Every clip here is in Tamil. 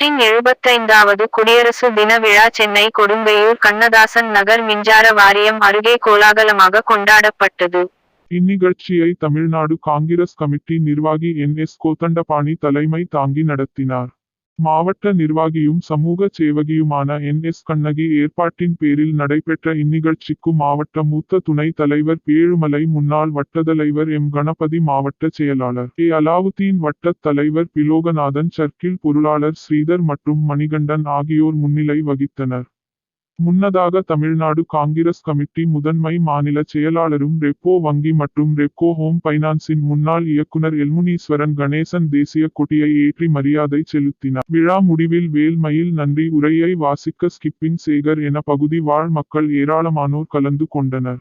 நாட்டின் 75வது குடியரசு தின விழா சென்னை கொடுங்கையூர் கண்ணதாசன் நகர் மின்சார வாரியம் அருகே கோலாகலமாக கொண்டாடப்பட்டது. இந்நிகழ்ச்சியை தமிழ்நாடு காங்கிரஸ் கமிட்டி நிர்வாகி NS கோதண்டபாணி தலைமை தாங்கி நடத்தினார். மாவட்ட நிர்வாகியும் சமூக சேவகியுமான NS கண்ணகி ஏற்பாட்டின் பேரில் நடைபெற்ற இந்நிகழ்ச்சிக்கு மாவட்ட மூத்த துணை தலைவர் பேழுமலை, முன்னாள் வட்டத்தலைவர் M கணபதி, மாவட்ட செயலாளர் அலாவுதீன், வட்டத் தலைவர் பிலோகநாதன், சர்க்கிள் பொருளாளர் ஸ்ரீதர் மற்றும் மணிகண்டன் ஆகியோர் முன்னிலை வகித்தனர். முன்னதாக தமிழ்நாடு காங்கிரஸ் கமிட்டி முதன்மை மாநில செயலாளரும் ரெப்போ வங்கி மற்றும் ரெப்கோ ஹோம் பைனான்ஸின் முன்னாள் இயக்குனர் எல்முனீஸ்வரன் கணேசன் தேசிய கொடியை ஏற்றி மரியாதை செலுத்தினார். விழா முடிவில் வேல்மயில் நன்றி உரையை வாசிக்க ஸ்கிப்பிங் சேகர் என பகுதி வாழ் மக்கள் ஏராளமானோர் கலந்து கொண்டனர்.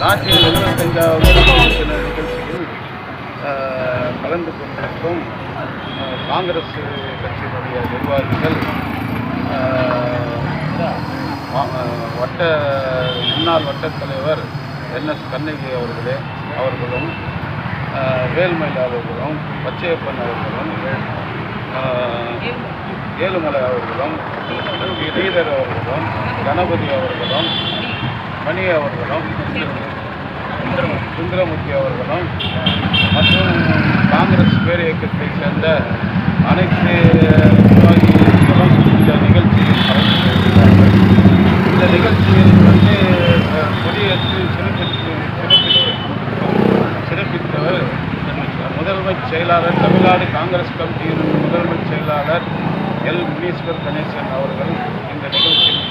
நாட்டில் 75வது நிகழ்ச்சியில் கலந்து கொண்டிருக்கும் காங்கிரஸ் கட்சியினுடைய நிர்வாகிகள், முன்னாள் வட்டத் தலைவர் NS கண்ணகி அவர்களும் வேல்மயில் அவர்களும், பச்சையப்பன் அவர்களும், ஏழுமலை அவர்களும், ஸ்ரீதர் அவர்களும், கணபதி அவர்களும், மணி அவர்களும், சுந்தரமூர்த்தி அவர்களும் மற்றும் காங்கிரஸ் பேரியக்கத்தை சேர்ந்த அனைத்து நிர்வாகிகளும் இந்த நிகழ்ச்சியில் கலந்து கொண்டிருக்கிறார்கள். இந்த நிகழ்ச்சியில் கொடியேற்று சிறப்பித்தவர் முதன்மை செயலாளர், தமிழ்நாடு காங்கிரஸ் கமிட்டியின் முதன்மை செயலாளர் முனீஸ்வர் கணேசன் அவர்கள் இந்த நிகழ்ச்சியில்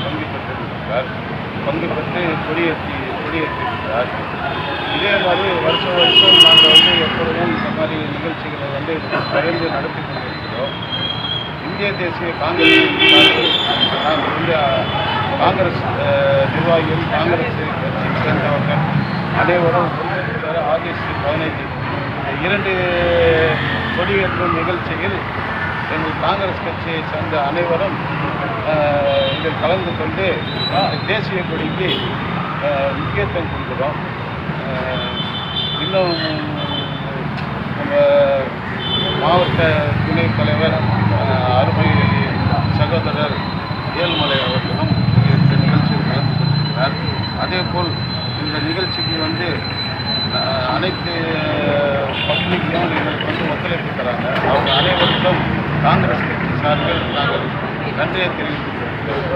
பங்கு பெற்று கொடியேற்றிருக்கிறார். இதே மாதிரி வருஷம் நாங்கள் எப்பொழுதும் இந்த மாதிரி நிகழ்ச்சிகளை தொடர்ந்து நடத்தி கொண்டிருக்கிறோம். இந்திய தேசிய காங்கிரஸ் நிர்வாகிகள், காங்கிரஸ் கட்சியை சேர்ந்தவர்கள் அனைவரும் ஆகஸ்ட் 15 2 கொடியேற்றும் நிகழ்ச்சியில் எங்கள் காங்கிரஸ் கட்சியை சேர்ந்த அனைவரும் இதில் கலந்து கொண்டு தேசிய கொடிக்கு முக்கியத்துவம் கொடுக்கிறோம். இன்னும் நம்ம மாவட்ட துணைத் தலைவர் அருமை சகோதரர் ஏழுமலை அவர்களும் இந்த நிகழ்ச்சியில் கலந்து கொண்டிருக்கிறார். அதேபோல் இந்த நிகழ்ச்சிக்கு அனைத்து பப்ளிக்கும் எங்களுக்கு ஒத்துழைப்பு தராங்க. அவங்க அனைவருக்கும் காங்கிரஸ் கட்சி சார்பில் நாங்கள் நன்றியை தெரிவித்துக் கொள்கிறோம்.